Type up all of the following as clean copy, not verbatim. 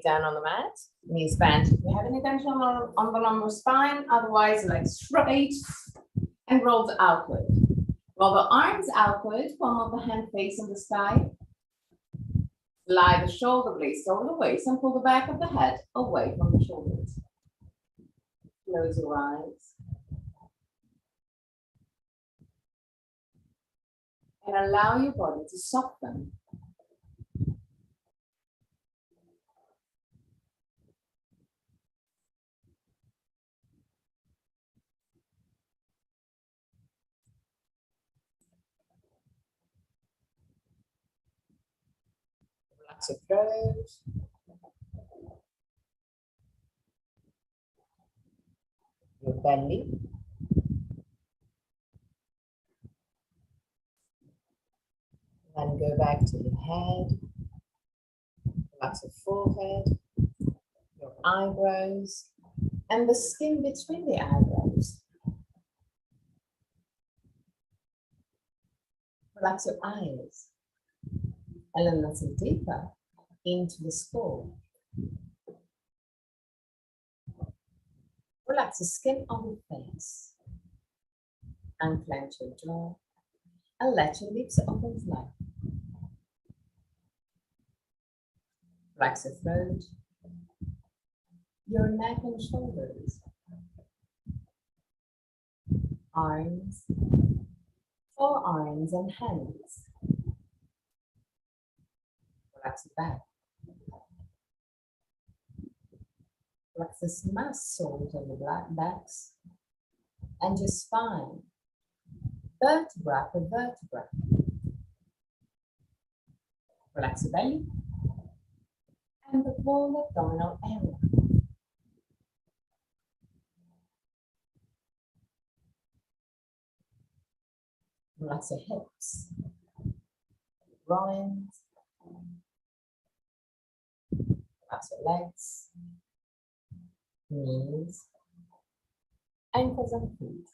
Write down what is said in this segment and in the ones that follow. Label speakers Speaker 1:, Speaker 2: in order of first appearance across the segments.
Speaker 1: Down on the mat, knees bent. If you have any tension on the lumbar spine, otherwise legs straight and rolled outward. Roll the arms outward, palm of the hand facing the sky. Slide the shoulder blades over the waist and pull the back of the head away from the shoulders. Close your eyes. And allow your body to soften. Relax your throat. Your belly. Then go back to your head. Relax your forehead, your eyebrows, and the skin between the eyebrows. Relax your eyes. And then listen deeper into the skull. Relax the skin on your face. Unclench your jaw and let your lips open flat. Relax your throat, your neck and shoulders, arms, forearms and hands. Relax your back. Relax the muscles of your backs and your spine, vertebra per vertebra. Relax your belly and the whole abdominal area. Relax your hips, groins, relax your legs, knees, ankles and feet.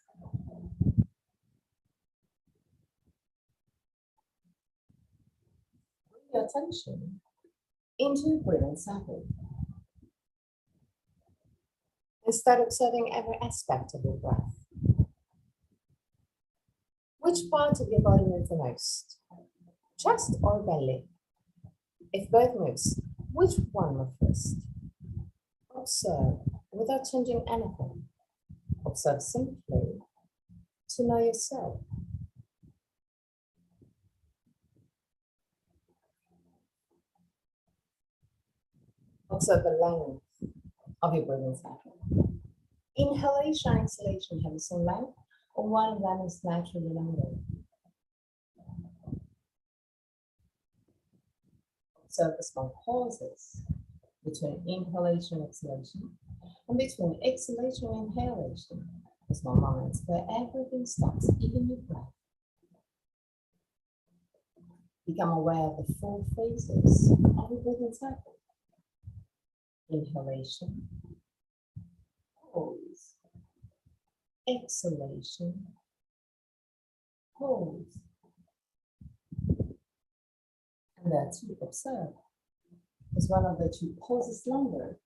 Speaker 1: Bring your attention into your breathing cycle. And start observing every aspect of your breath. Which part of your body moves the most? Chest or belly? If both moves, which one moves first? Observe without changing anything. Observe simply to know yourself. Observe the length of your breathing cycle. Inhalation and exhalation have the same length, or one of them is naturally longer. Observe the small pauses between inhalation and exhalation, and between exhalation and inhalation, the small moments where everything stops, even your breath. Become aware of the 4 phases of your breathing cycle. Inhalation, pause, exhalation, pause. And there too, observe. Is one of the 2 pauses longer?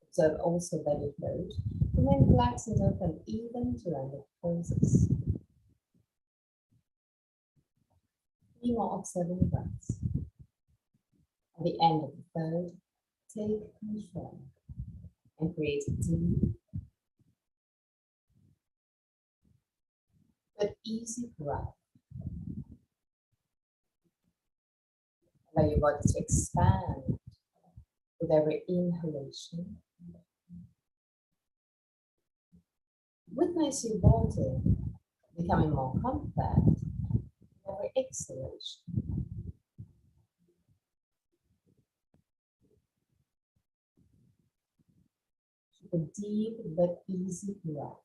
Speaker 1: Observe also belly float. Remain relaxed and open even during the pauses. Be more observing breaths. At the end of the 3rd, take control and create a deep but easy breath. Allow your body to expand with every inhalation. Witness your body becoming more compact with every exhalation. A deep but easy breath.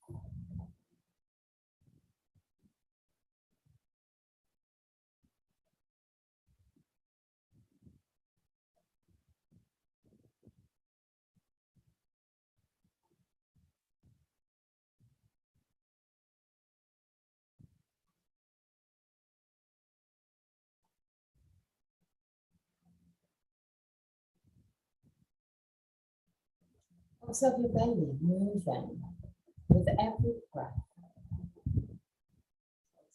Speaker 1: Observe your belly moving with every breath.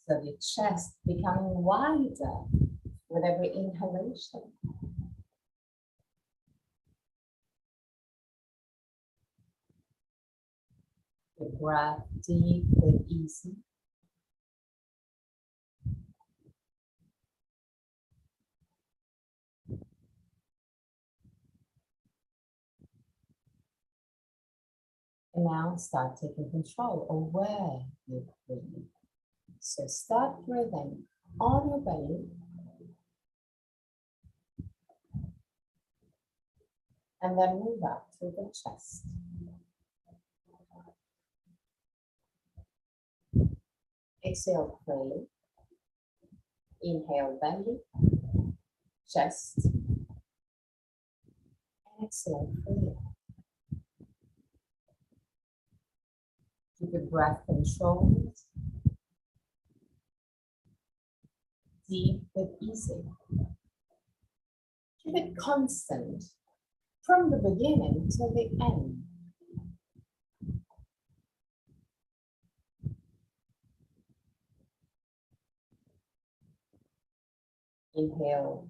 Speaker 1: Observe your chest becoming wider with every inhalation. The breath deep and easy. And now start taking control of where you breathe. So start breathing on your belly. And then move up to the chest. Exhale freely. Inhale belly, chest. And exhale freely. Keep your breath controlled. Deep but easy. Keep it constant from the beginning till the end. Inhale,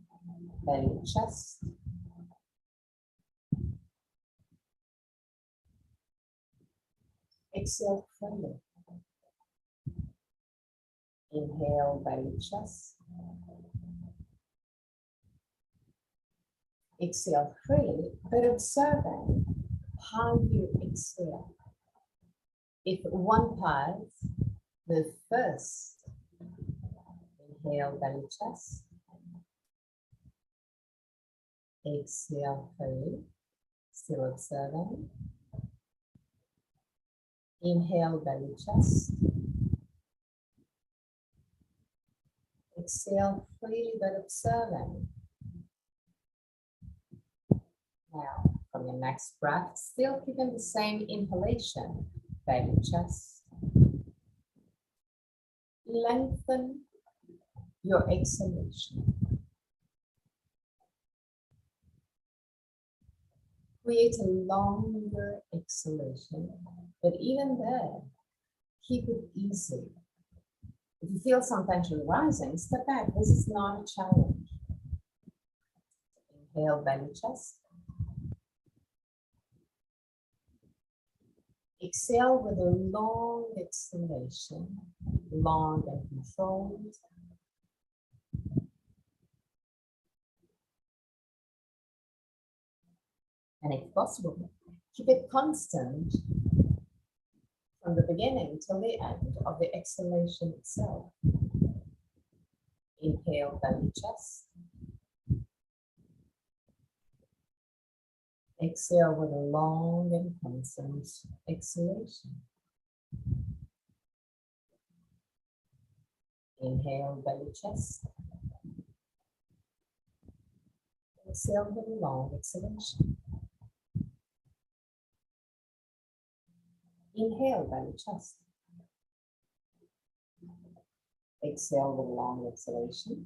Speaker 1: belly, chest. Exhale freely. Inhale, belly, chest. Exhale freely, but observing how you exhale. If one part, the first, inhale, belly, chest. Exhale freely, still observing. Inhale, belly, chest. Exhale freely, but observing. Now, from your next breath, still keeping the same inhalation, belly, chest. Lengthen your exhalation. Create a longer exhalation, but even there, keep it easy. If you feel some tension rising, step back. This is not a challenge. Inhale, belly, chest. Exhale with a long exhalation, long and controlled. And if possible, keep it constant from the beginning till the end of the exhalation itself. Inhale, belly, chest. Exhale with a long and constant exhalation. Inhale, belly, chest. Exhale with a long exhalation. Inhale, belly, chest. Exhale with a long exhalation.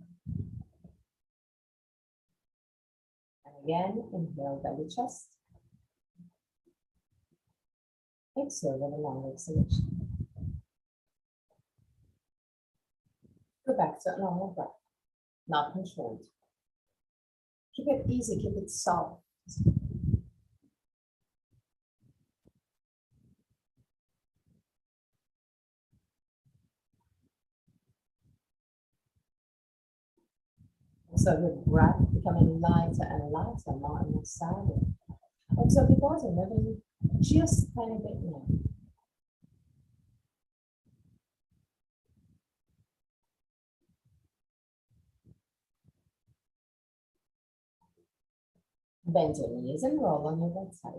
Speaker 1: And again, inhale, belly, chest. Exhale with a long exhalation. Go back to a normal breath, not controlled. Keep it easy, keep it soft. So your breath becoming lighter and lighter, more and more silent. Observe your body moving just a tiny bit more. Bend your knees and roll on your right side.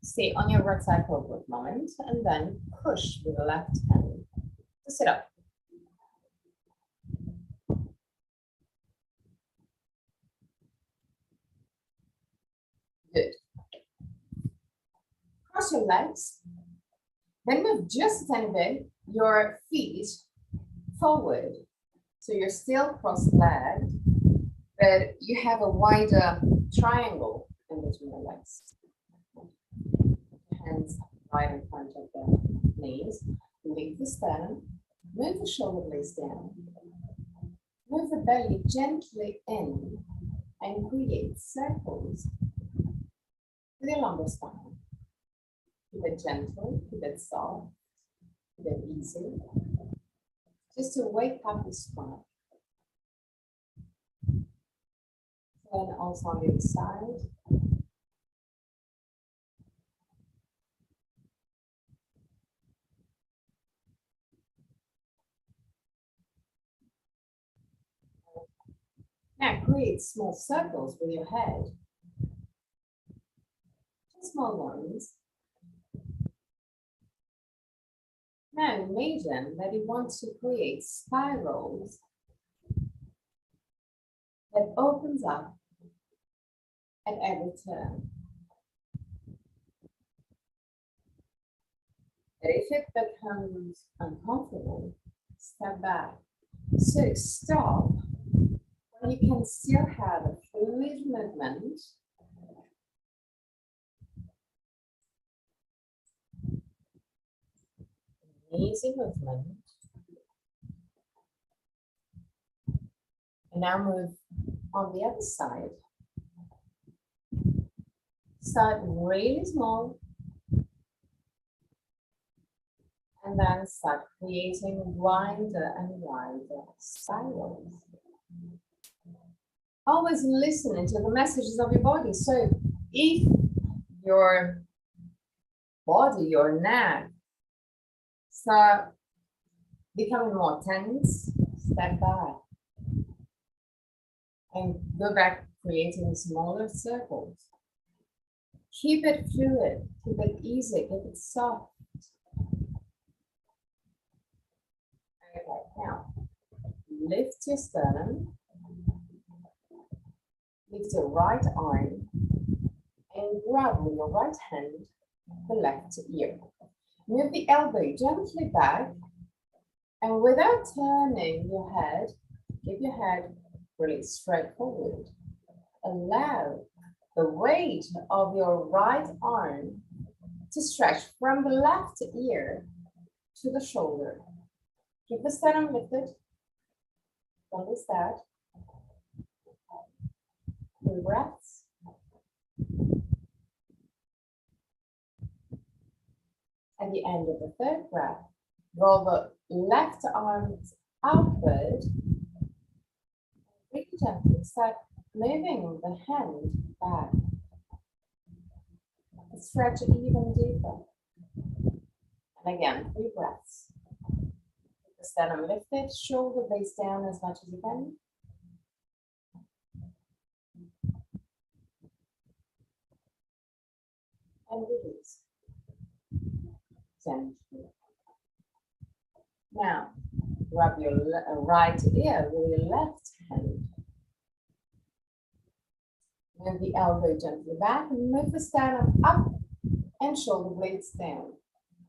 Speaker 1: Stay on your right side for a quick moment and then push with the left hand to sit up. Good. Cross your legs. Then move just a tiny bit your feet forward. So you're still cross-legged, but you have a wider triangle in between the legs. Hands right in front of the knees. Lift the sternum. Move the shoulder blades down. Move the belly gently in and create circles with your lumbar spine. Keep it gentle, keep it soft, keep it easy. Just to wake up the spine. And also on the other side. Now create small circles with your head. Just small ones. Now imagine that you want to create spirals that opens up at every turn. But if it becomes uncomfortable, step back. So stop when you can still have a fluid movement. Easy movement. And now move on the other side. Start really small. And then start creating wider and wider spirals. Always listening to the messages of your body. So if your body, your neck, start becoming more tense, step back. And go back creating smaller circles. Keep it fluid, keep it easy, keep it soft. Okay, now lift your sternum, lift your right arm, and grab with your right hand the left ear. Move the elbow gently back, and without turning your head, keep your head really straight forward. Allow the weight of your right arm to stretch from the left ear to the shoulder. Keep the sternum lifted. Don't lose that. 3 breaths. At the end of the 3rd breath, roll the left arm outward. Really gently start moving the hand back. Stretch even deeper. And again, 3 breaths. Keep the sternum lifted, shoulder blades down as much as you can. And release. Gently. Now, rub your right ear with your left hand. Move the elbow gently back and move the sternum up and shoulder blades down.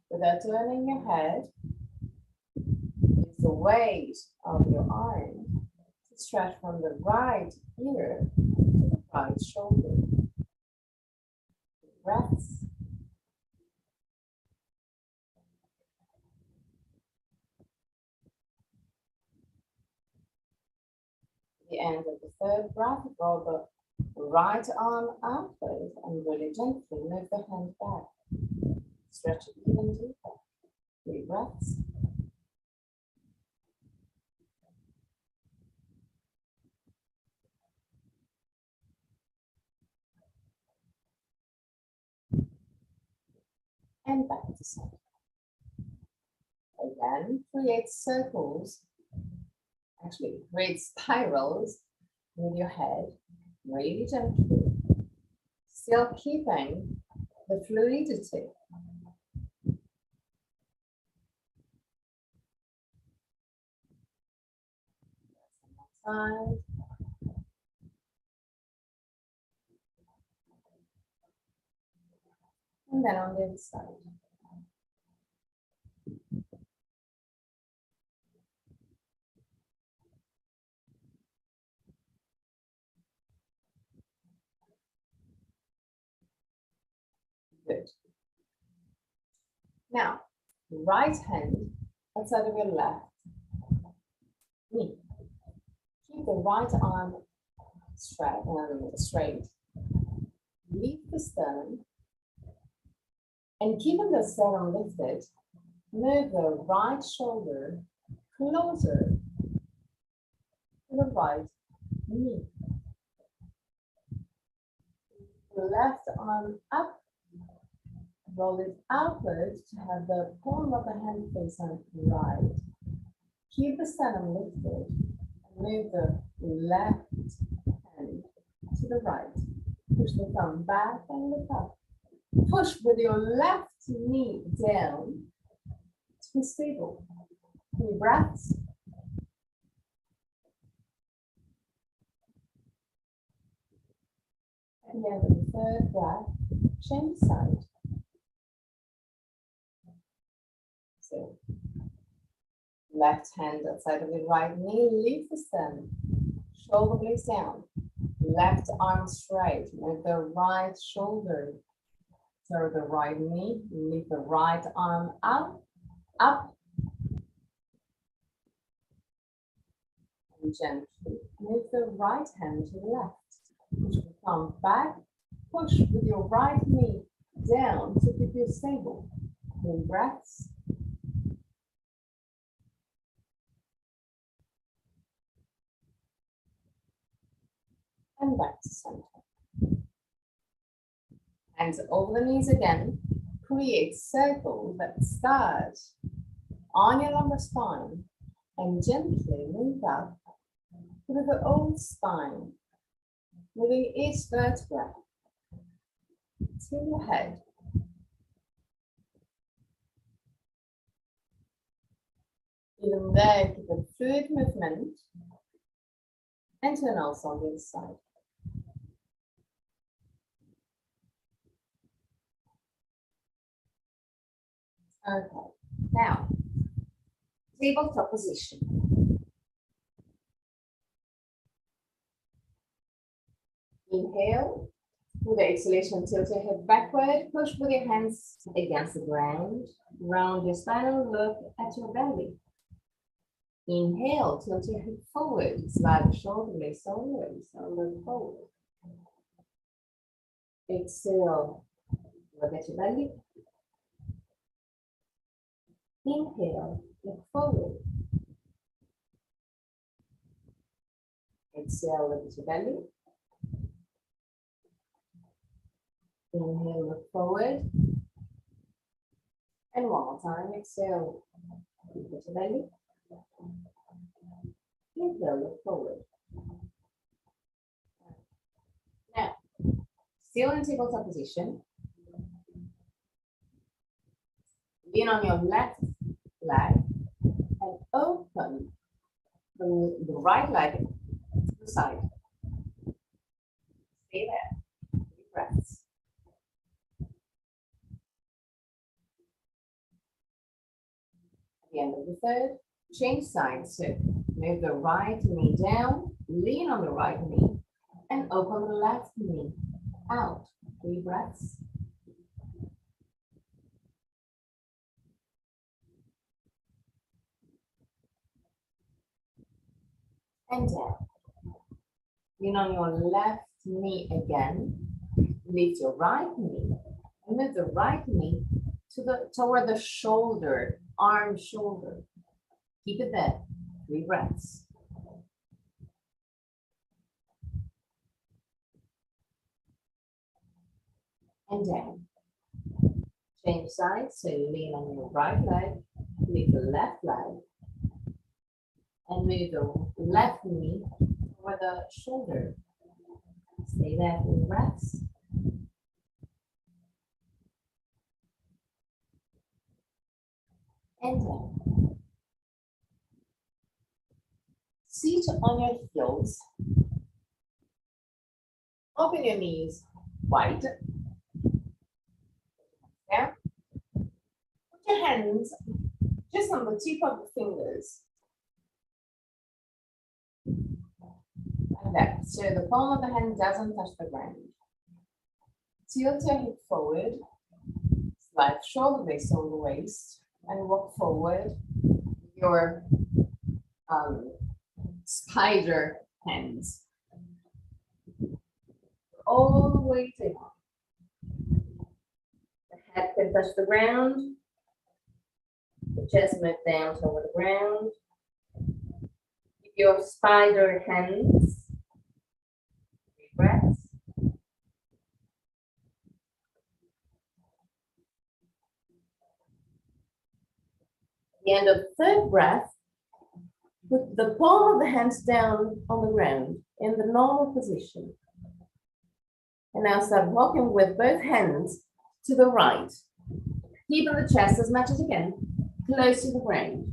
Speaker 1: Without turning your head, use the weight of your arm to stretch from the right ear to the right shoulder. Breaths. At the end of the 3rd breath, roll the right arm outward and really gently move the hand back. Stretch it even deeper. 3 breaths. And back to center. Again, create circles. Actually, create spirals with your head, really gently. Still keeping the fluidity. Side. And then on the other side. Good. Now, right hand outside of your left knee. Keep the right arm straight. Leave the sternum. And keeping the sternum lifted, move the right shoulder closer to the right knee. The left arm up. Roll it outward to have the palm of the hand face on right. Keep the sternum lifted and move the left hand to the right. Push the thumb back and look up. Push with your left knee down to be stable. 3 breaths. At the end of the 3rd breath, change side. So, left hand outside of the right knee, lift the sternum, shoulder blades down, left arm straight, with the right shoulder, so the right knee, lift the right arm out, up, and gently move the right hand to the left. Push the thumb back, push with your right knee down to keep you stable. 3 breaths. And back to center. Hands over the knees again. Create circles that start on your lumbar spine and gently move up through the old spine, moving each vertebra to your head. Even there, keep a fluid movement and turn also on the other side. Okay, now, tabletop position. Inhale, with the exhalation, tilt your head backward, push with your hands against the ground, round your spine and look at your belly. Inhale, tilt your head forward, slide the shoulder blades always, and look forward. Exhale, look at your belly. Inhale, look forward. Exhale, look at your belly. Inhale, look forward. And one more time, exhale, look at your belly. Inhale, look forward. Now, still in tabletop position. Lean on your left leg and open the right leg to the side. Stay there. 3 breaths. At the end of the 3rd, change sides. So move the right knee down, lean on the right knee, and open the left knee out. 3 breaths. And down. Lean on your left knee again. Lift your right knee and move the right knee toward the shoulder, arm, shoulder. Keep it there. 3 breaths. And down. Change sides. So you lean on your right leg, lift the left leg, and move the left knee over the shoulder. Stay there for 3 breaths. And down. Seat on your heels. Open your knees wide. Down. Put your hands just on the tip of the fingers. Like that. So the palm of the hand doesn't touch the ground. Tilt your hip forward. like shoulder blades over the waist, and walk forward. Your spider hands all the way down. The head can touch the ground. The chest move down toward the ground. Keep your spider hands. Deep breaths. At the end of the third breath, put the palm of the hands down on the ground in the normal position. And now start walking with both hands to the right. Keeping the chest as much as you can, close to the ground.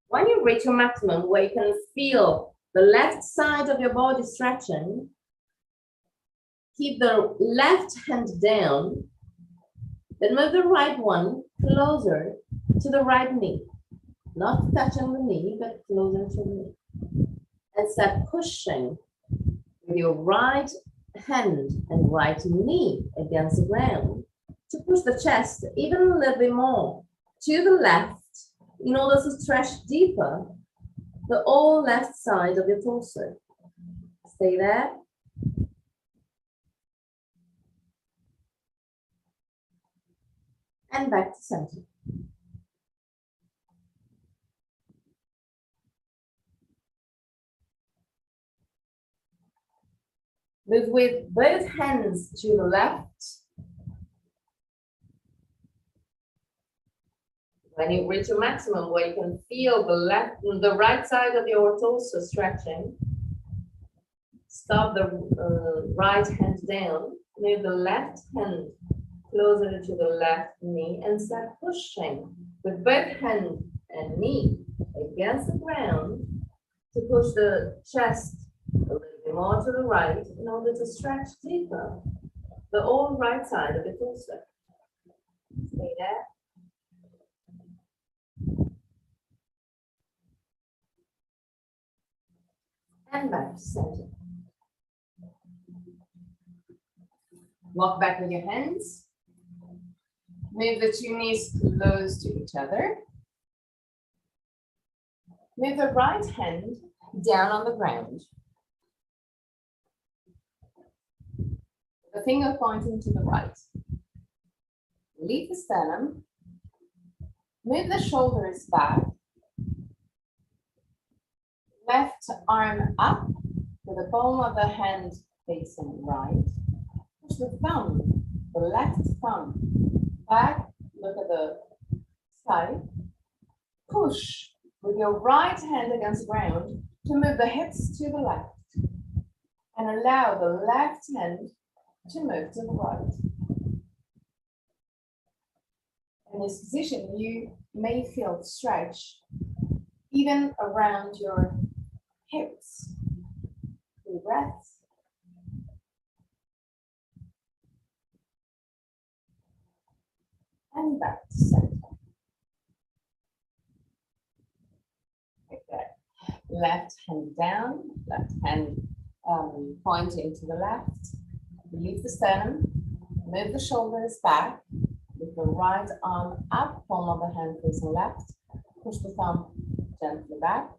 Speaker 1: When you reach your maximum, where you can feel the left side of your body stretching, keep the left hand down, then move the right one closer to the right knee. Not touching the knee, but closer to the knee. And start pushing with your right hand and right knee against the ground to push the chest even a little bit more to the left in order to stretch deeper the whole left side of your torso. Stay there. And back to center. Move with both hands to the left. When you reach your maximum, where you can feel the right side of your torso stretching, stop the right hand down, move the left hand closer to the left knee and start pushing with both hand and knee against the ground to push the chest a little bit more to the right in order to stretch deeper the whole right side of the torso. Stay there. And back to center. Walk back with your hands. Move the two knees close to each other. Move the right hand down on the ground. The finger pointing to the right. Leave the sternum. Move the shoulders back. Left arm up with the palm of the hand facing right. Push the thumb, the left thumb, back, look at the sky. Push with your right hand against the ground to move the hips to the left. And allow the left hand to move to the right. In this position, you may feel stretch even around your hips. Deep breaths. And back to center. Like that. Left hand down, left hand pointing to the left. Release the sternum, move the shoulders back, with the right arm up, palm of the hand facing left. Push the thumb gently back.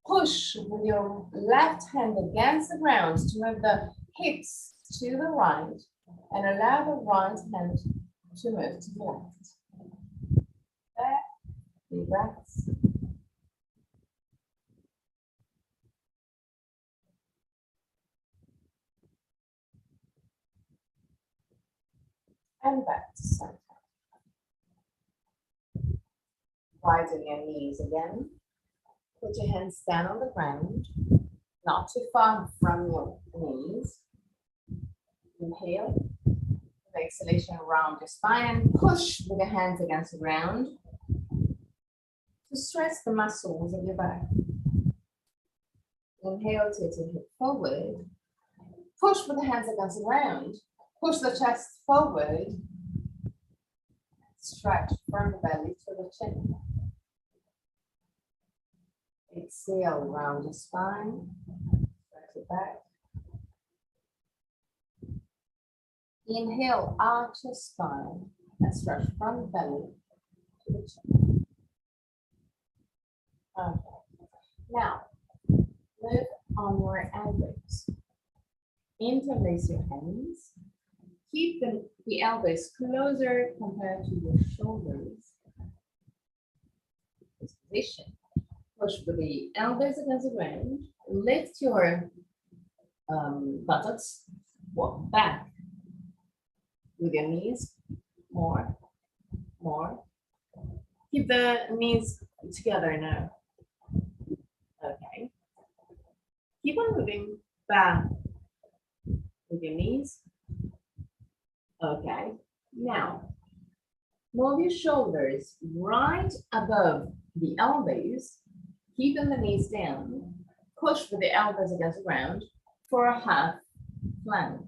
Speaker 1: Push with your left hand against the ground to move the hips to the right and allow the right hand to move to the left. There, deep breaths. And back to center. Widen your knees again. Put your hands down on the ground, not too far from your knees. Inhale. With exhalation, round your spine and push with your hands against the ground to stress the muscles of your back. Inhale, take your hip forward. Push with the hands against the ground. Push the chest forward. Stretch from the belly to the chin. Exhale, round your spine. Stretch it back. Inhale, arch your spine and stretch front belly to the chin. Okay. Now, move on your elbows. Interlace your hands. Keep the elbows closer compared to your shoulders. This position. Push with the elbows against the ground. Lift your buttocks. Walk back with your knees. More. Keep the knees together now. Okay. Keep on moving back with your knees. Okay. Now, move your shoulders right above the elbows, keeping the knees down. Push with the elbows against the ground for a half plank.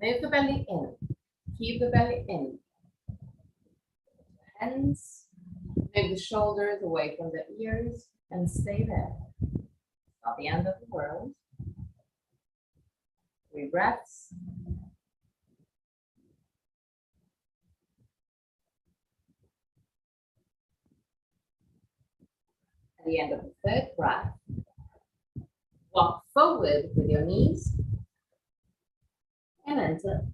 Speaker 1: Move the belly in. Keep the belly in. Hands, move the shoulders away from the ears and stay there. Not the end of the world. 3 breaths. At the end of the 3rd breath, walk forward with your knees and enter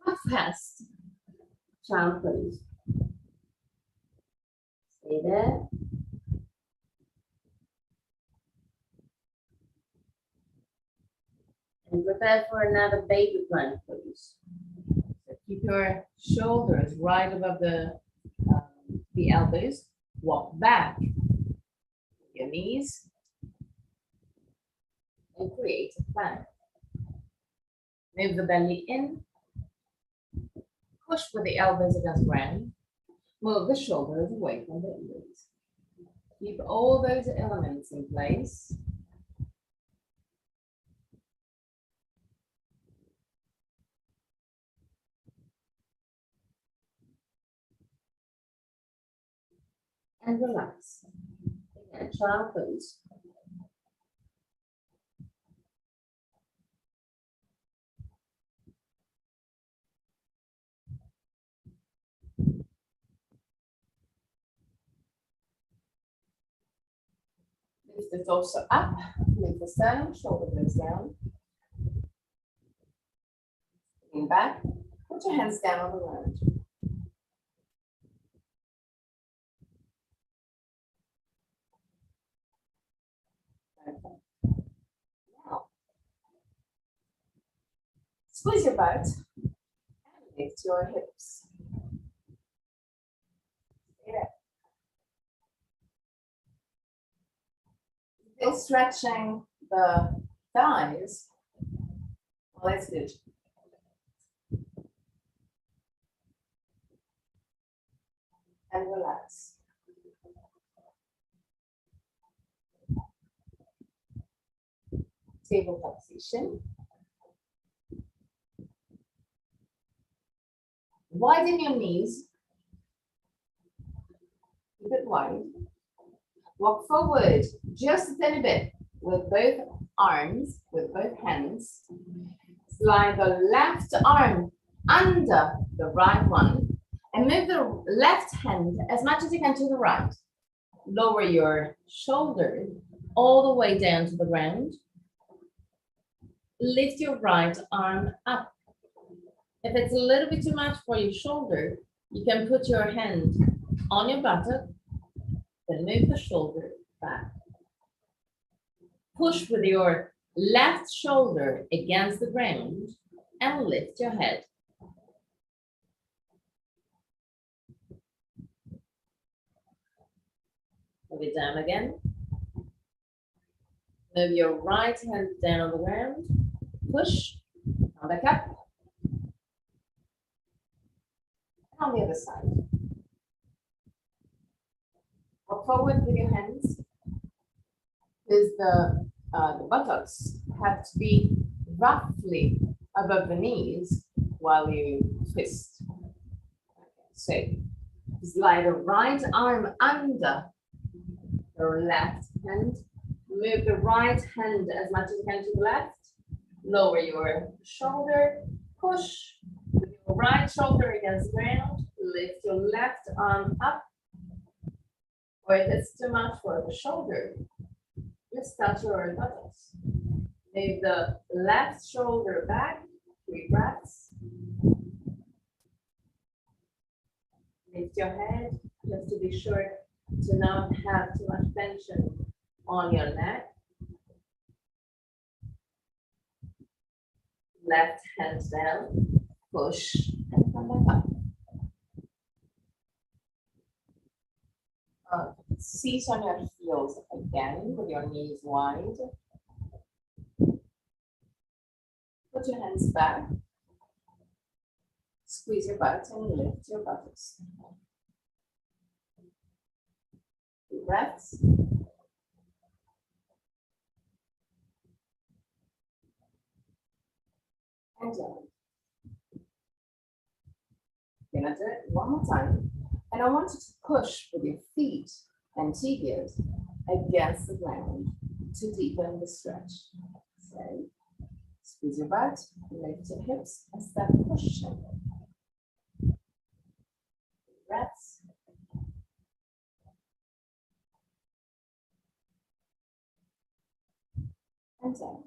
Speaker 1: a fast child pose. Stay there. And prepare for another baby plank pose. So keep your shoulders right above the elbows. Walk back with your knees and create a plank. Move the belly in. Push with the elbows against the ground. Move the shoulders away from the ears. Keep all those elements in place. And relax. Again, child pose. Lift the torso up, lift the sternum, shoulder blades down. Lean back, put your hands down on the ground. Okay. Now, squeeze your butt and lift your hips. Yeah. Still stretching the thighs. Well, that's good. And relax. Tabletop position. Widen your knees. Keep it wide. Walk forward just a tiny bit with both arms, with both hands. Slide the left arm under the right one and move the left hand as much as you can to the right. Lower your shoulder all the way down to the ground. Lift your right arm up. If it's a little bit too much for your shoulder, you can put your hand on your buttock, then move the shoulder back. Push with your left shoulder against the ground and lift your head. Move it down again. Move your right hand down on the ground. Push, come back up. On the other side. Walk forward with your hands. Because the buttocks have to be roughly above the knees while you twist. So slide the right arm under your left hand. Move the right hand as much as you can to the left Lower your shoulder, push with your right shoulder against the ground, lift your left arm up, or if it's too much for the shoulder, just touch your buttocks. Move the left shoulder back, 3 breaths. Lift your head, just to be sure to not have too much tension on your neck. Left hand down, push, and come back up. Seize on your heels again with your knees wide. Put your hands back. Squeeze your butt and lift your buttocks. Deep breaths. And down. You're gonna do it one more time. And I want you to push with your feet and tibias against the ground to deepen the stretch. So squeeze your butt, lift your hips, and start pushing. Breaths. And down.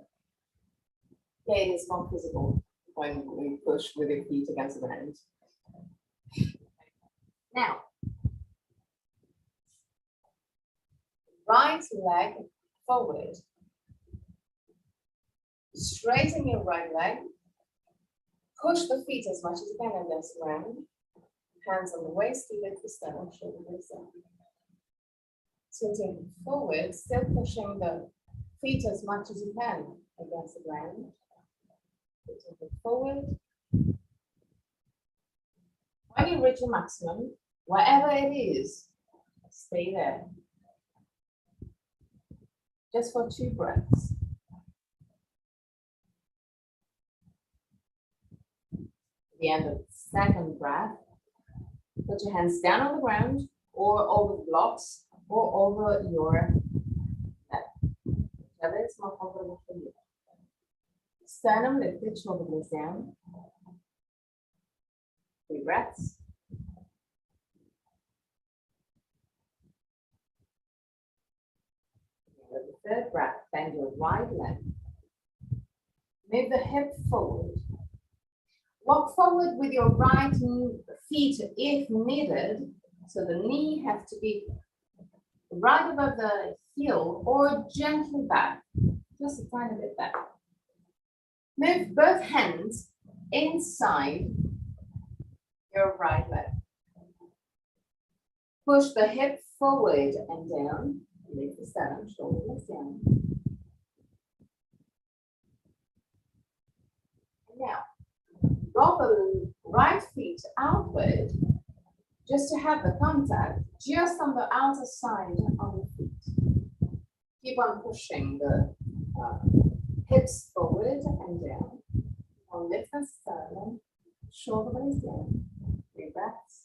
Speaker 1: Yeah, it is more visible when we push with your feet against the ground. Now, right leg forward. Straighten your right leg. Push the feet as much as you can against the ground. Hands on the waist, lift the sternum, shoulder blades down. Tilting forward, still pushing the feet as much as you can against the ground. Tilting forward. When you reach your maximum, wherever it is, stay there. Just for 2 breaths. At the end of the second breath, put your hands down on the ground or over the blocks or over your neck. Whichever is more comfortable for you. Sternum lifted, shoulder blades down. 3 breaths. With the 3rd breath, bend your right leg. Move the hip forward. Walk forward with your right feet if needed. So the knee has to be right above the heel or gently back. Just a tiny bit back. Move both hands inside your right leg. Push the hip forward and down. Lift the sternum, shoulder blades down. And now, roll the right feet outward just to have the contact just on the outer side of the feet. Keep on pushing the hips forward and down. On lift the sternum, shoulder blades down. 3 breaths.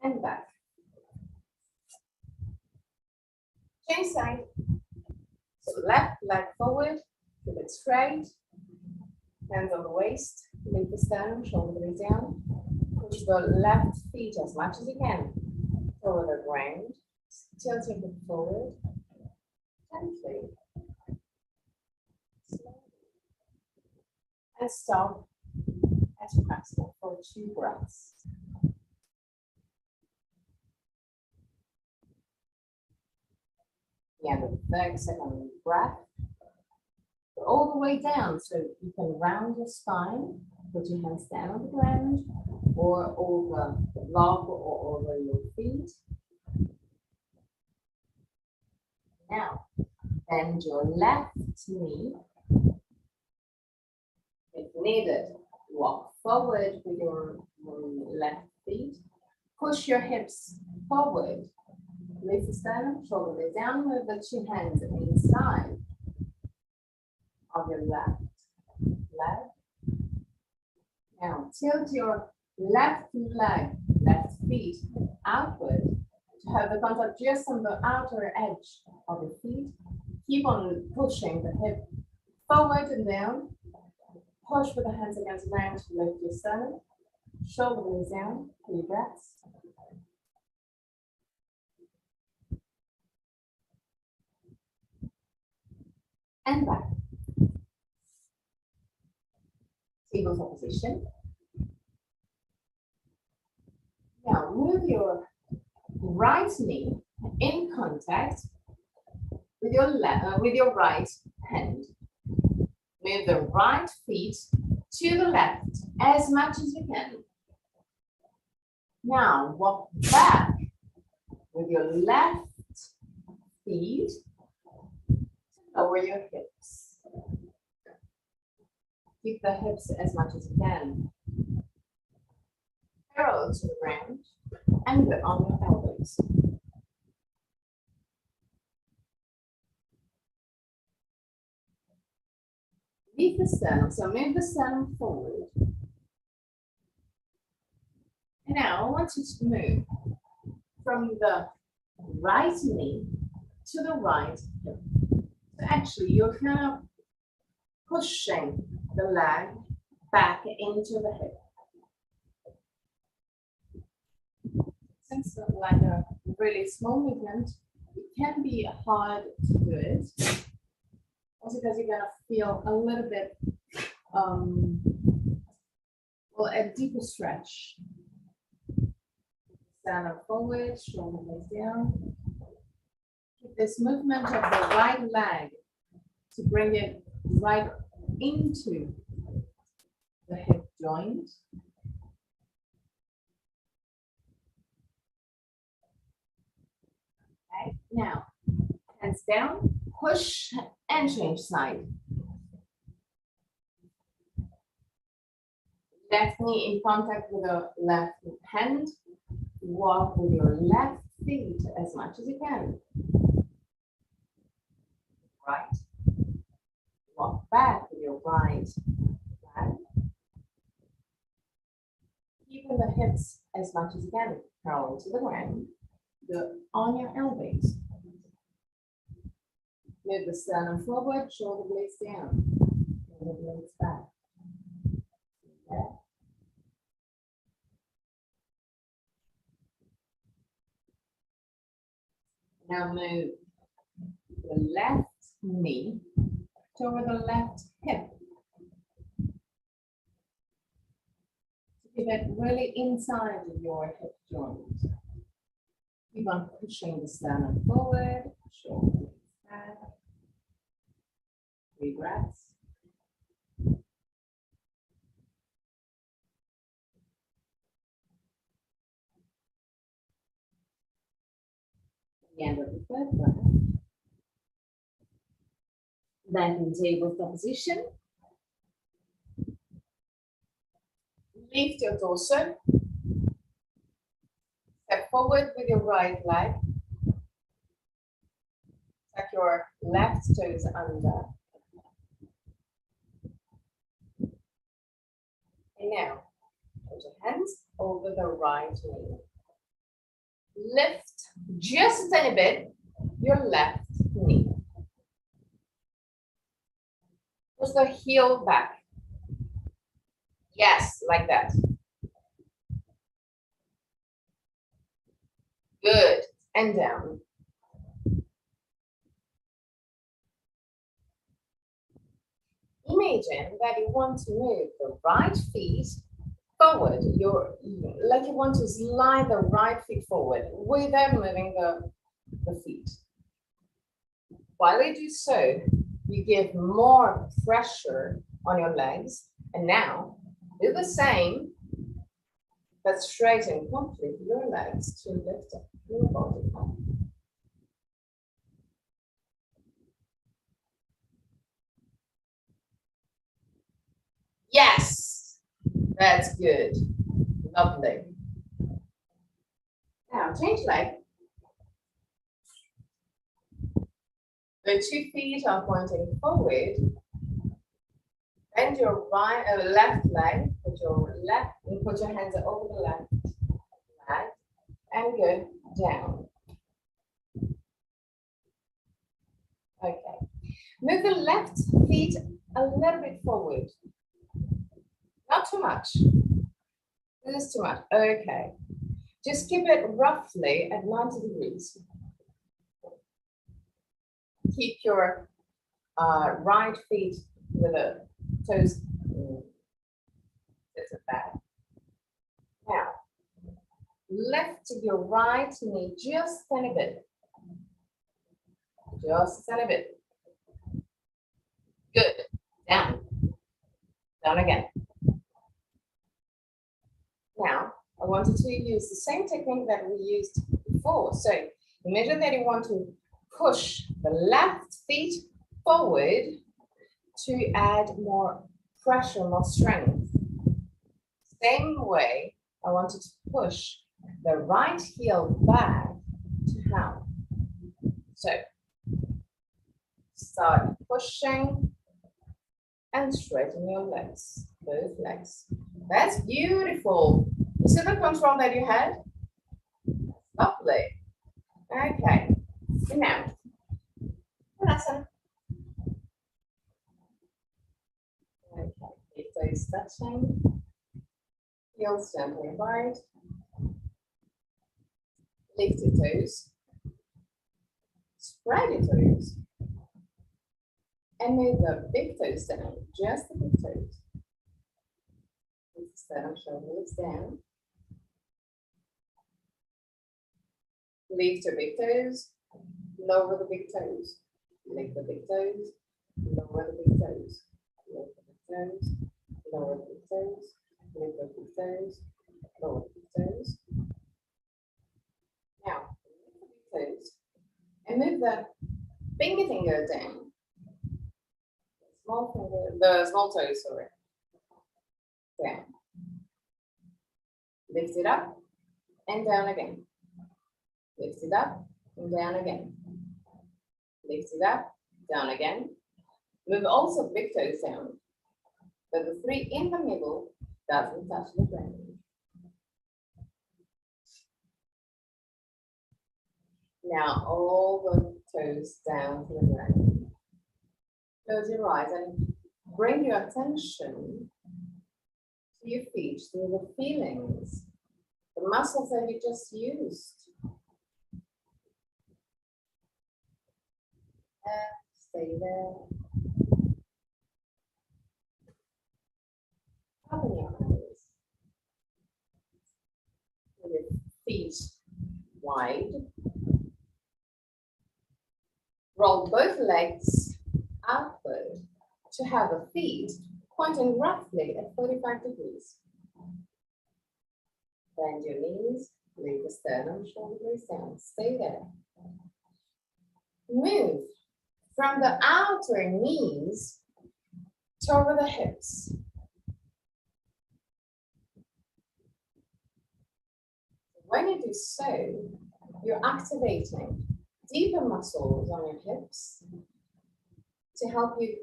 Speaker 1: And back. Change side. So left leg forward, keep it straight. Hands on the waist, lift the sternum, shoulder blades down. Push the left feet as much as you can over the ground. Tilt your hip forward. Gently. Slowly. And stop at your maximum for 2 breaths. Yeah, the 30-second breath. Go all the way down so you can round your spine. Put your hands down on the ground or over the block or over your feet. Now, bend your left knee. If needed, walk forward with your left feet. Push your hips forward. Lift the sternum, shoulder blades down with the 2 hands inside of your left leg. Now tilt your left leg, left feet outward to have the contact just on the outer edge of your feet. Keep on pushing the hip forward and down. Push with the hands against the ground to lift your sternum. Shoulder blades down. 3 breaths. And back. Tabletop position. Now move your right knee in contact with your right hand. Move the right feet to the left as much as you can. Now walk back with your left feet. Lower your hips. Keep the hips as much as you can. Parallel to the ground and grip on your elbows. Leave the sternum, so move the sternum forward. And now I want you to move from the right knee to the right hip. So actually, you're kind of pushing the leg back into the hip. Since it's like a really small movement, it can be hard to do it. Also because you're gonna feel a little bit, well, a deeper stretch. Stand up forward, shoulder blades down. Keep this movement of the right leg to bring it right into the hip joint. Okay, now hands down, push and change side. Left knee in contact with the left hand. Walk with your left feet as much as you can. Right. Walk back with your right leg. Keeping the hips as much as you can, parallel to the ground. Go on your elbows. Move the sternum forward, shoulder blades down. Shoulder blades back. Okay. Now move the left knee toward the left hip. Keep it really inside of your hip joint. Keep on pushing the sternum forward, shoulder back. 3 breaths. The end of the 3rd breath. Back in tabletop position. Lift your torso. Step forward with your right leg. Tuck your left toes under. And now, put your hands over the right knee. Lift just a tiny bit your left knee. Push the heel back. Yes, like that. Good. And down. Imagine that you want to move the right feet forward. Like you want to slide the right feet forward without moving the feet. While you do so, you give more pressure on your legs. And now, do the same, but straighten completely your legs to lift up your body up. Yes, that's good. Lovely. Now, change leg. The 2 feet are pointing forward. Bend your left leg. Put your hands over the left leg and go down. Okay. Move the left feet a little bit forward. Not too much. This is too much. Okay. Just keep it roughly at 90 degrees. Keep your right feet with the toes to the back. Now, lift your right knee just a tiny bit. Just a tiny bit. Good. Down. Down again. Now, I want you to use the same technique that we used before. So, imagine that you want to push the left feet forward to add more pressure, more strength. Same way, I want you to push the right heel back to help. So, start pushing and straighten your legs, both legs. That's beautiful. You see the control that you had? Lovely. Okay. Now, asana. Okay, big toes touching. Heels gently wide. Lift your toes. Spread your toes. And move the big toes down, just the big toes. Sternum, shoulders down. Lift your big toes, lower the big toes. Lift the big toes, lower the big toes. Lift the big toes, lower the big toes. Lift the big toes, lower the big toes. Now, lift the big toes and move the pinky finger down. The small toes, sorry. Down. Lift it up and down again. Lift it up and down again. Lift it up, down again. Move also big toes down, but the three in the middle doesn't touch the ground. Now all the toes down to the ground. Close your eyes and bring your attention to your feet, to the feelings, the muscles that you just used. And stay there. Open your eyes. With your feet wide. Roll both legs outward to have the feet pointing roughly at 45 degrees. Bend your knees, leave the sternum, shoulder blades down. Stay there. Move from the outer knees toward the hips. When you do so, you're activating deeper muscles on your hips to help you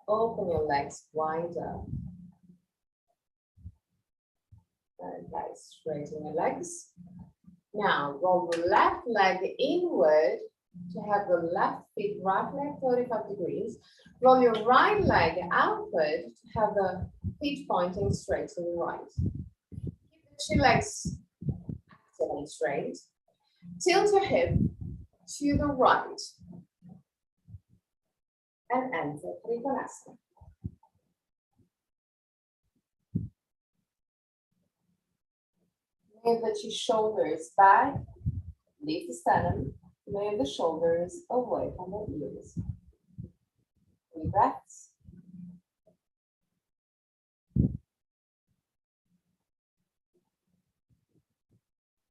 Speaker 1: open your legs wider. Okay, straighten your legs. Now, roll the left leg inward to have the left feet roughly at 45 degrees. Roll your right leg outward to have the feet pointing straight to the right. Keep the two legs active and straight. Tilt your hip to the right and enter Trikonasana. Move the two shoulders back, lift the sternum, move the shoulders away from the ears. 3 breaths.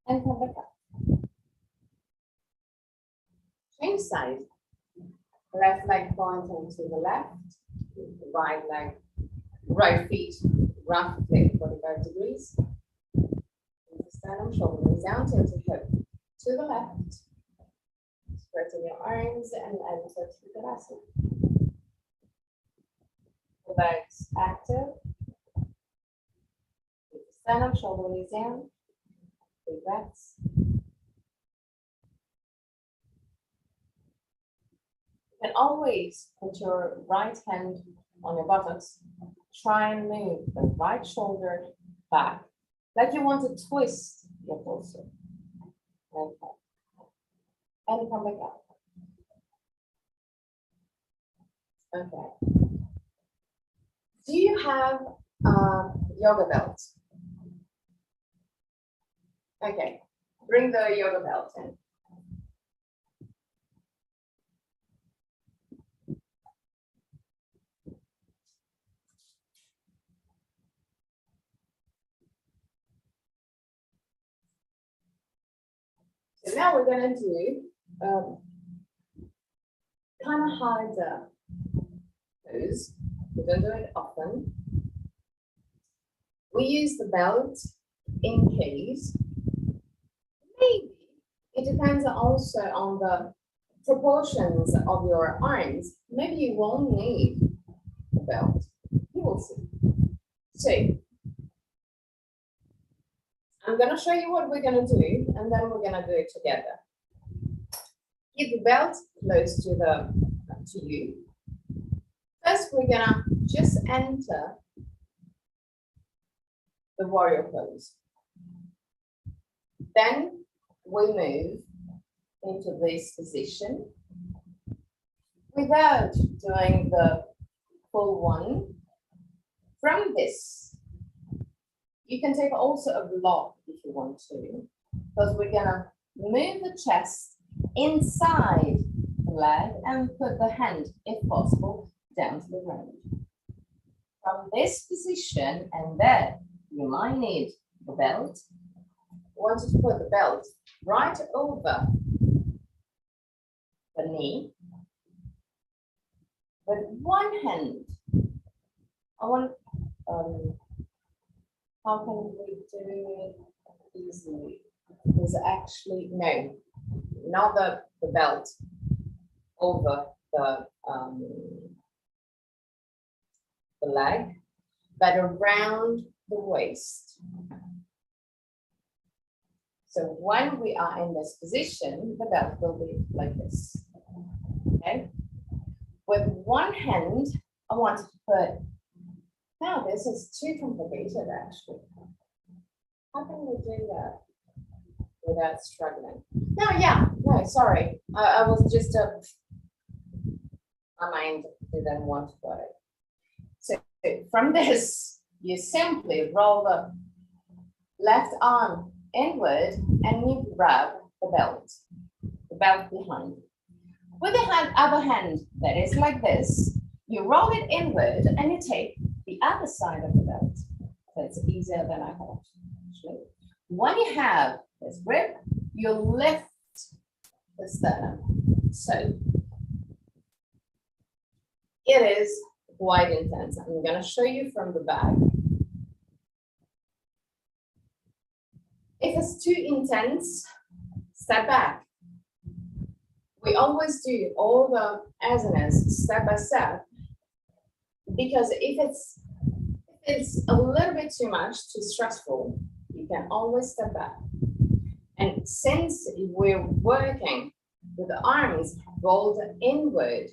Speaker 1: And come back up. Change side. Left leg pointing to the left, right feet roughly 45 degrees. Sternum, shoulders down, tilt your hip to the left. Spreading your arms and enter Trikonasana. The legs active. Sternum, shoulders down. 3 breaths. You can always put your right hand on your buttocks. Try and move the right shoulder back, like you want to twist your torso. Okay. And come back up. Okay. Do you have a yoga belt? Okay. Bring the yoga belt in. So now we're going to do kind of harder pose. We don't do it often. We use the belt in case, maybe, it depends also on the proportions of your arms. Maybe you won't need the belt. You will see. So, I'm going to show you what we're going to do, and then we're going to do it together. Keep the belt close to you. First, we're going to just enter the warrior pose. Then we move into this position without doing the full one. From this, you can take also a block if you want to, because we're gonna move the chest inside the leg and put the hand, if possible, down to the ground. From this position, and then you might need the belt. I want you to put the belt right over the knee. With one hand, I want, how can we do it easily? There's actually, no, not the belt over the leg, but around the waist. So when we are in this position, the belt will be like this, okay? With one hand, I want to put, now this is too complicated actually. How can we do that without struggling? No, sorry. I was just, my mind didn't want to put it. So from this, you simply roll the left arm inward and you grab the belt behind. With the other hand that is like this, you roll it inward and you take the other side of the belt. So it's easier than I thought, actually. When you have this grip, you lift the sternum. So it is quite intense. I'm going to show you from the back. If it's too intense, step back. We always do all the asanas step by step, because if it's a little bit too much, too stressful, you can always step back. And since we're working with the arms rolled inward,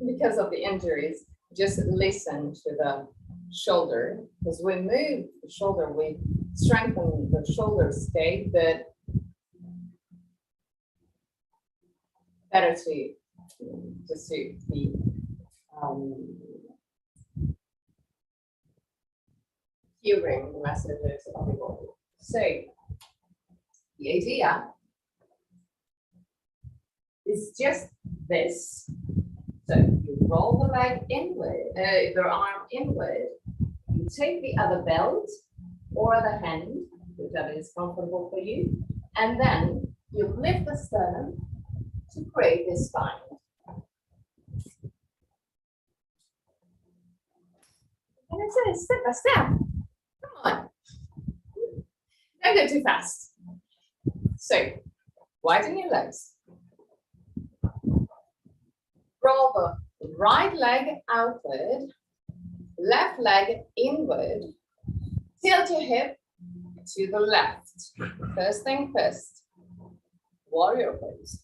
Speaker 1: because of the injuries, just listen to the shoulder, because we move the shoulder, we strengthen the shoulder state, but better to just to be hearing the messages of the body. So the idea is just this. So you roll the leg inward, the arm inward, you take the other belt or the hand, whichever is comfortable for you, and then you lift the sternum to create this spine. And it's a step by step. Come on. Don't go too fast. So widen your legs. Roll the right leg outward, left leg inward. Tilt your hip to the left. First thing first. warrior pose.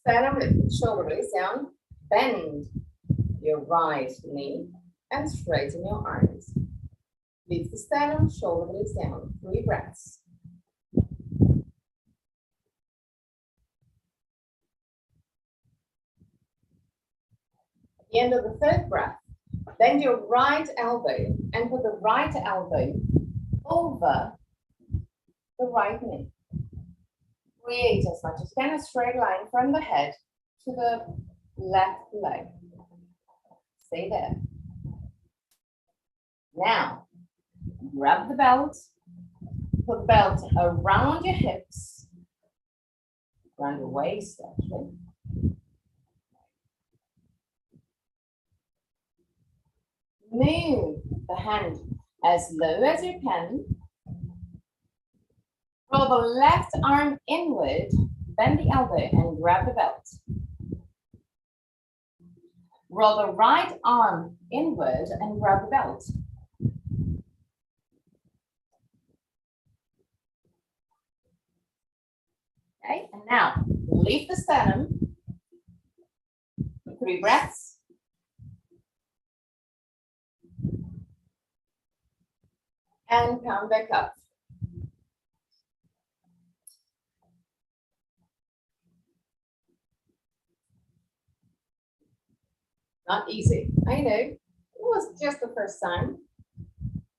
Speaker 1: Sternum lifted, shoulder blades down, bend your right knee and straighten your arms. Lift the sternum, shoulder blades down, 3 breaths. At the end of the 3rd breath, bend your right elbow and put the right elbow over the right knee. Create as much as you can a straight line from the head to the left leg. Stay there. Now, grab the belt, put the belt around your hips, around your waist actually. Move the hand as low as you can. Roll the left arm inward, bend the elbow and grab the belt. Roll the right arm inward and grab the belt. Okay, and now lift the sternum. 3 breaths. And come back up. Not easy, I know. It was just the first time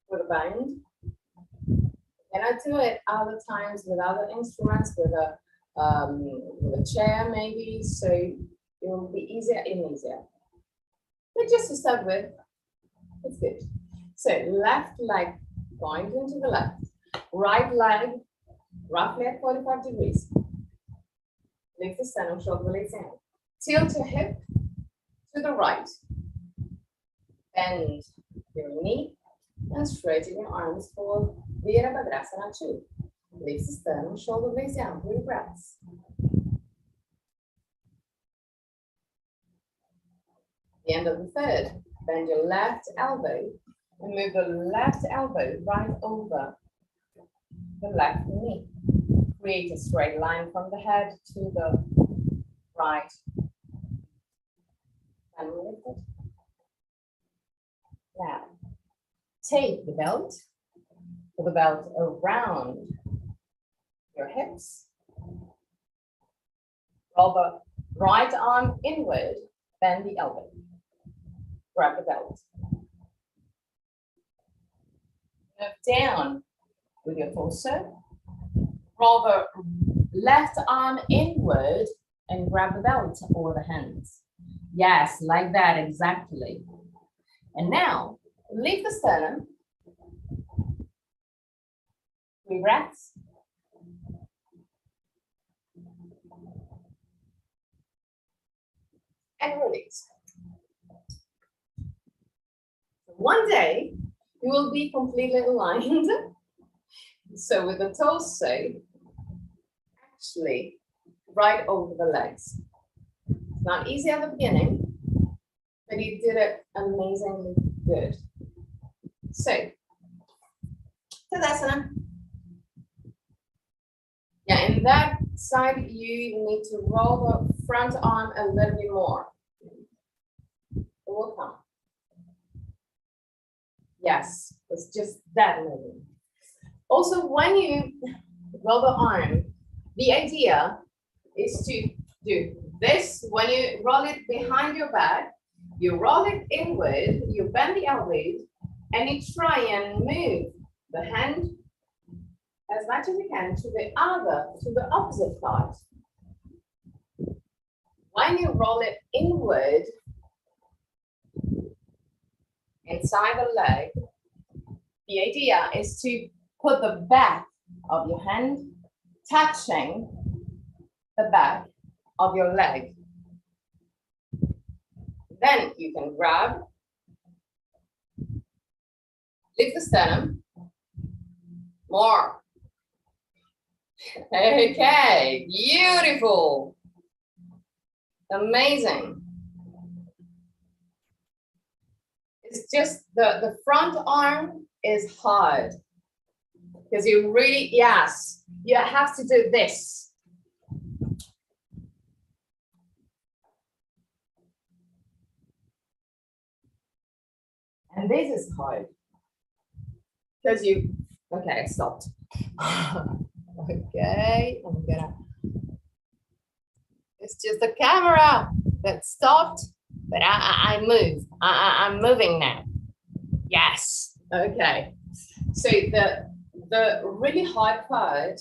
Speaker 1: with a band. And I do it other times with other instruments, with a chair maybe, so it will be easier and easier. But just to start with, it's good. So left leg pointing to the left, right leg roughly at 45 degrees. Lift the sternum, shoulder blades down. Tilt your hip to the right. Bend your knee and straighten your arms for Virabhadrasana 2. Lift the sternum, shoulder blades down, 3 breaths. At the end of the 3rd, bend your left elbow and move the left elbow right over the left knee. Create a straight line from the head to the right. And lift it. Now, take the belt, put the belt around your hips. Roll the right arm inward, bend the elbow. Grab the belt. Move down with your torso. Roll the left arm inward and grab the belt or the hands. Yes, like that, exactly. And now, lift the sternum. 3 breaths. And release. One day, you will be completely aligned. So with the torso, actually, right over the legs. It's not easy at the beginning, but you did it amazingly good. So, Tadasana. Yeah, in that side, you need to roll the front arm a little bit more. It will come. Yes, it's just that moving. Also, when you roll the arm, the idea is to do this. When you roll it behind your back, you roll it inward, you bend the elbows, and you try and move the hand as much as you can to the opposite side. When you roll it inward, inside the leg, the idea is to put the back of your hand touching the back of your leg. Then you can grab, lift the sternum, more. Okay, beautiful. Amazing. It's just the front arm is hard because you really, yes, you have to do this. And this is hard. Because you, okay, I stopped. Okay, I'm gonna, it's just the camera that stopped, but I moved. I'm moving now. Yes, okay. So the really hard part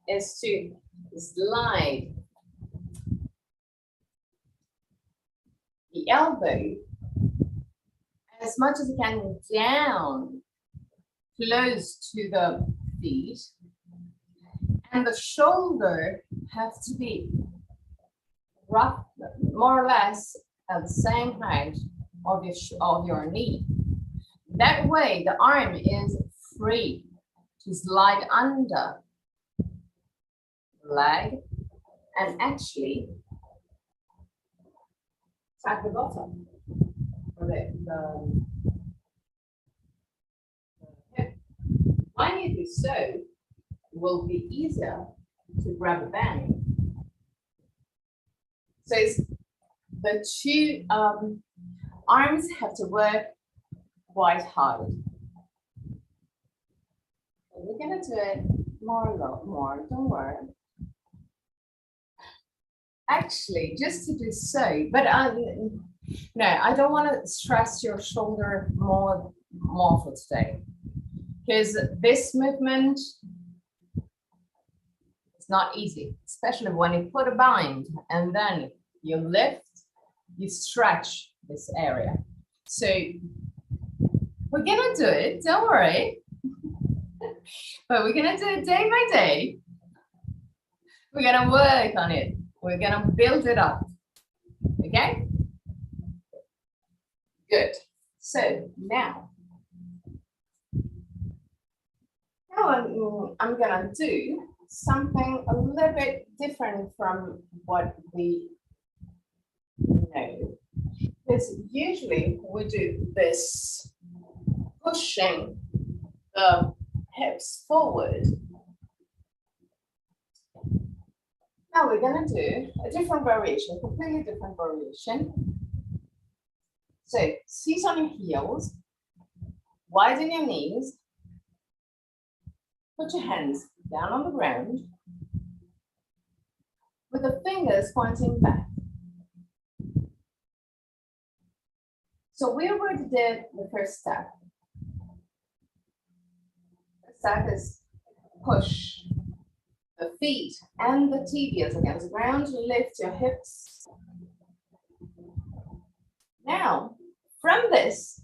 Speaker 1: is to slide the elbow as much as you can down, close to the feet, and the shoulder has to be rough, more or less at the same height of your knee. That way, the arm is free to slide under the leg and actually tap the bottom for the hip. When you do so, it will be easier to grab a band. So it's the two arms have to work quite hard. We're gonna do it more, don't worry. Actually, just to do so, but no, I don't want to stress your shoulder more for today, because this movement is not easy, especially when you put a bind and then you lift, you stretch this area. So we're gonna do it, don't worry. But we're gonna do it day by day. We're gonna work on it. We're gonna build it up, okay? Good. So now I'm gonna do something a little bit different from what we know. Because usually we do this, pushing the hips forward. Now we're gonna do a different variation, completely different variation. So sit on your heels, widen your knees, put your hands down on the ground with the fingers pointing back. So we already did the first step. The step is push the feet and the tibias against the ground, lift your hips. Now, from this,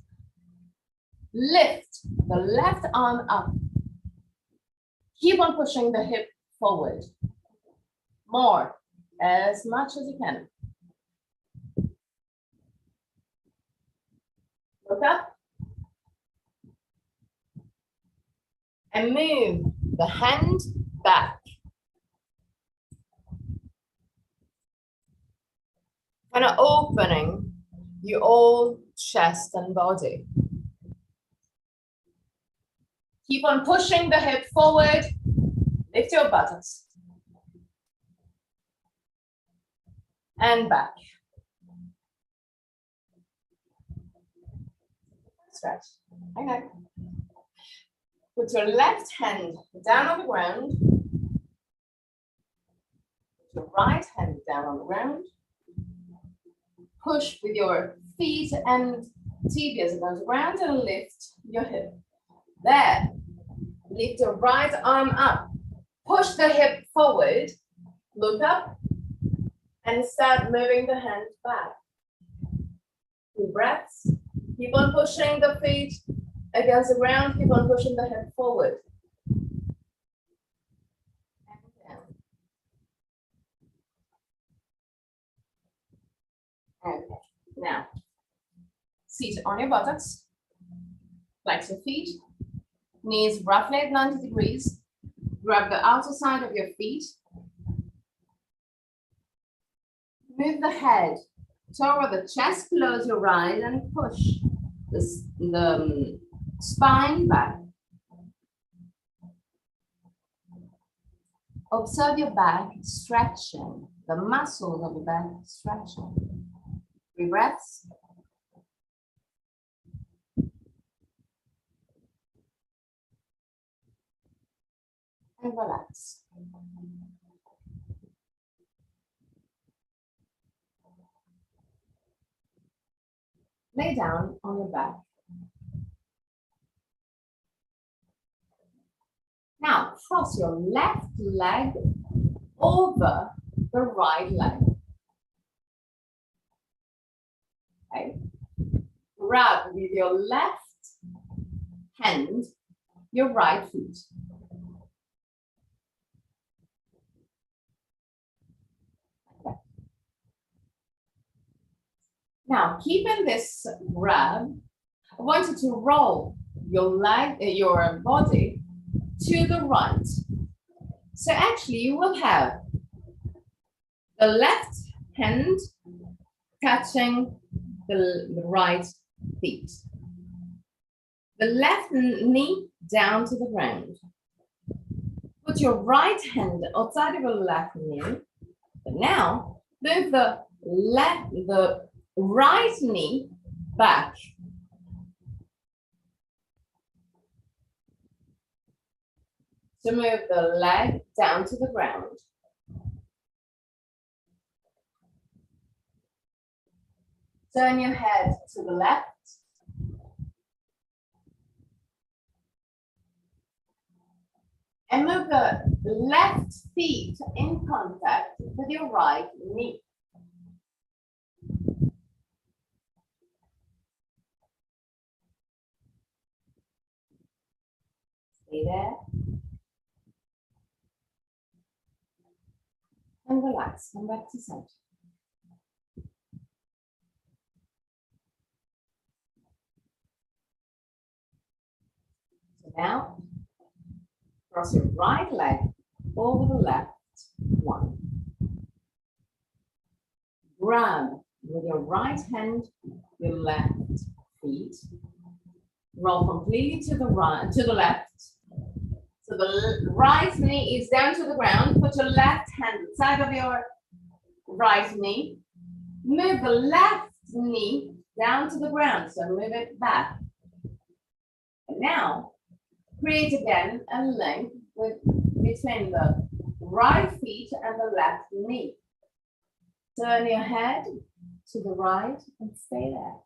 Speaker 1: lift the left arm up. Keep on pushing the hip forward. More, as much as you can. Look up. And move the hand back. Kind of opening your whole chest and body. Keep on pushing the hip forward. Lift your buttocks. And back. Stretch. I know. Put your left hand down on the ground. Put your right hand down on the ground. Push with your feet and tibias against the ground and lift your hip. There. Lift your right arm up. Push the hip forward. Look up. And start moving the hand back. 2 breaths. Keep on pushing the feet against the ground. Keep on pushing the hip forward. And down. Okay. Now, sit on your buttocks. Flex your feet. Knees roughly at 90 degrees. Grab the outer side of your feet. Move the head toward the chest, close your eyes and push the spine back. Observe your back stretching, the muscles of the back stretching. 3 breaths. and relax. Lay down on your back. Now, cross your left leg over the right leg. Okay. Grab with your left hand your right foot. Okay. Now, keeping this grab, I want you to roll your leg, your body to the right. So actually, you will have the left hand touching the right feet. The left knee down to the ground. Put your right hand outside of your left knee. But now move the right knee back. So move the leg down to the ground. Turn your head to the left. And move the left feet in contact with your right knee. Stay there. And relax, come back to center. So now, cross your right leg over the left one. Grab with your right hand your left feet. Roll completely to the right, to the left. So the right knee is down to the ground. Put your left hand side of your right knee. Move the left knee down to the ground. So move it back. And now, create again a link between the right feet and the left knee. Turn your head to the right and stay there.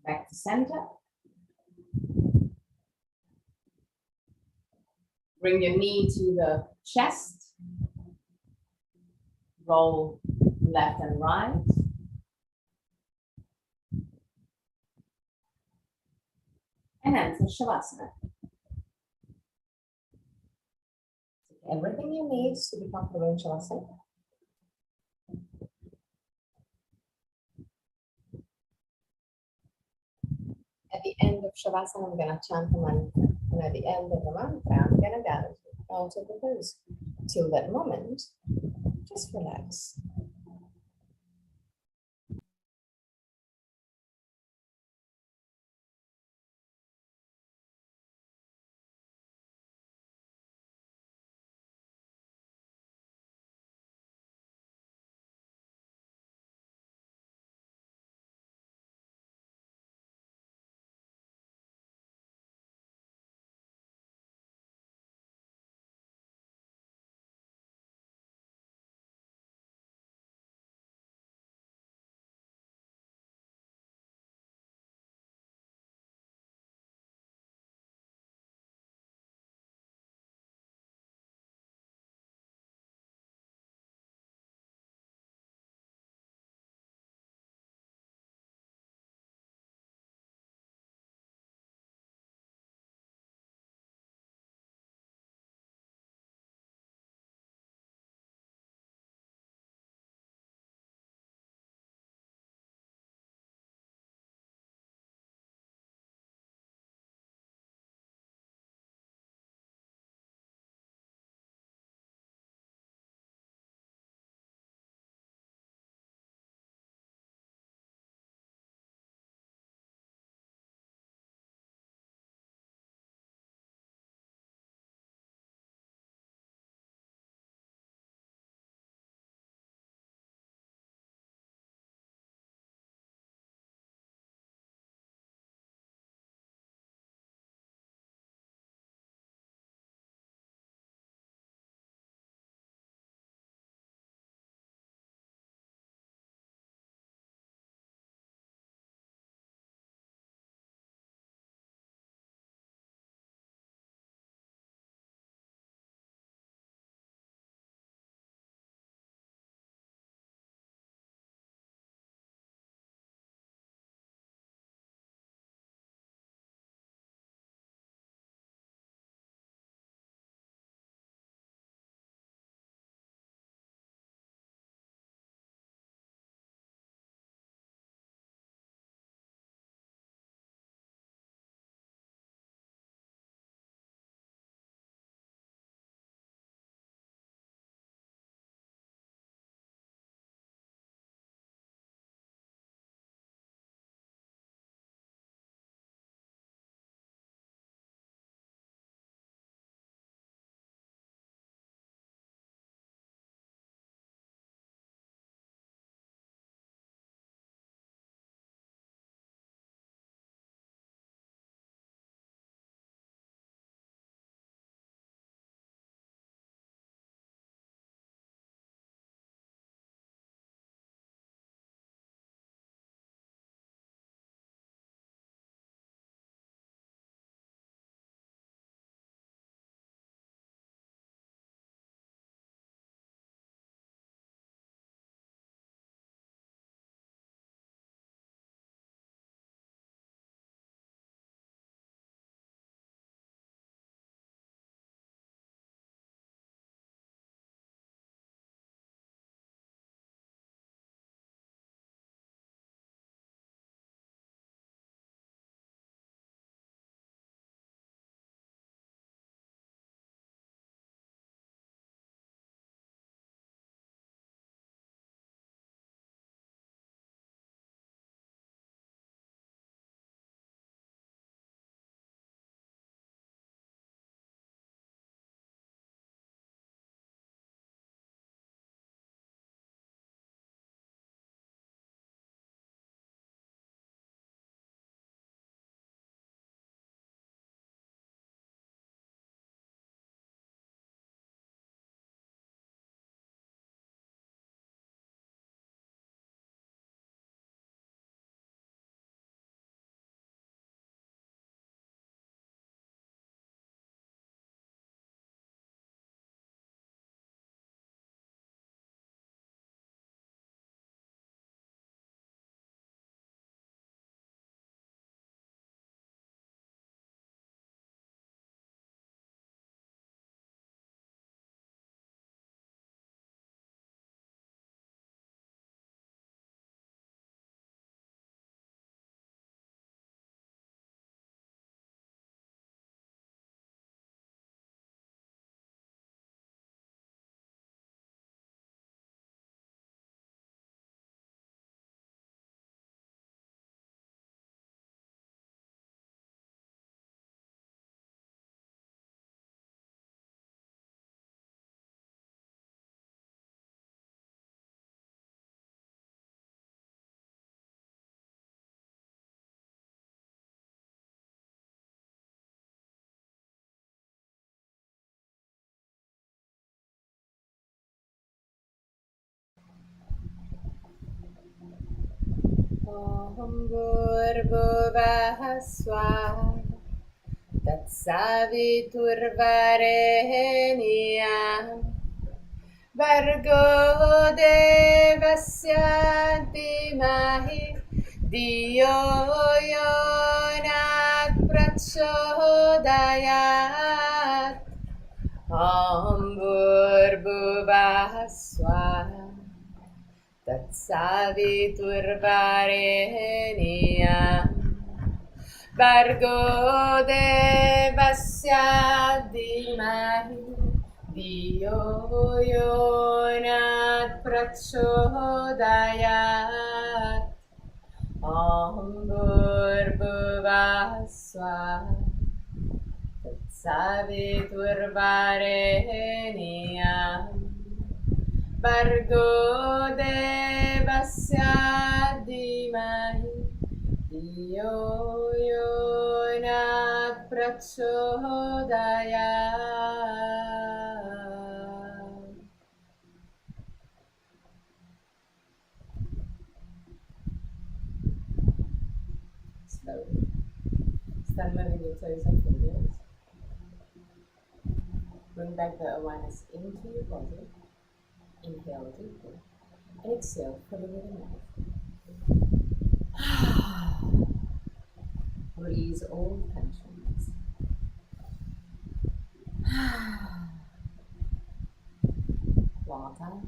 Speaker 1: Back to center. Bring your knee to the chest. Roll left and right. And enter Shavasana. Everything you need to be comfortable in Shavasana. At the end of Shavasana, I'm going to chant a mantra. And at the end of the mantra, I'm going to guide you out of the pose. Till that moment, just relax. Om Bhurбhuvah Swaha Tatsaviturvarenyam Vargo Devasya Dhimahi Diyo Yonat Prachodayat Om Bhurбhuvah Swaha Tatsaviturvarenyam Vargo Devasya Dhimahi Diyo Yonat Prachodayat Om Bhurбhuvah Swaha Tatsaviturvarenyam Vargo Devasya Dhimahi Diyo Yonat Prachodayat. Slowly. Start moving your toes and fingers. Bring back the awareness into your body. Inhale deeply. And exhale fully with the mouth. Release all tensions. One more time.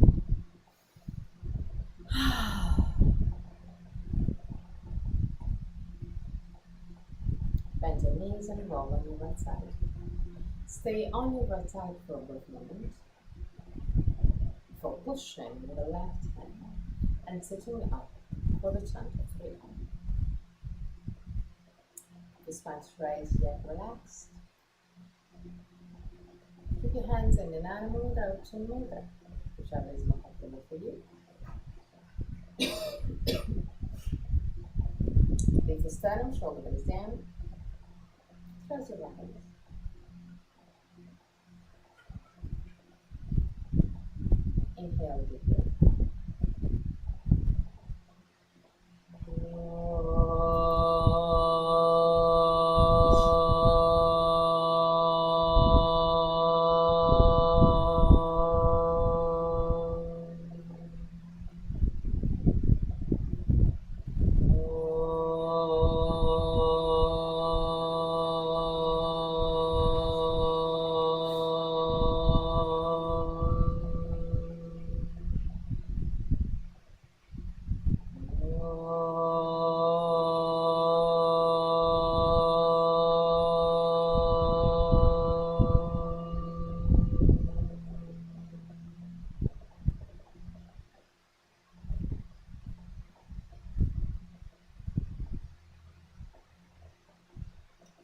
Speaker 1: Bend your knees and roll on your right side. Stay on your right side for a brief moment. For pushing with the left hand and sitting up for the chant of freedom. The spine straight yet relaxed. Keep your hands in an animal or chin mudra, whichever is more comfortable for you. Leave the sternum, shoulder blades down. Close your eyes. Inhale deeply.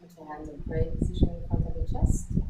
Speaker 1: Put your hands in prayer position in front of your chest.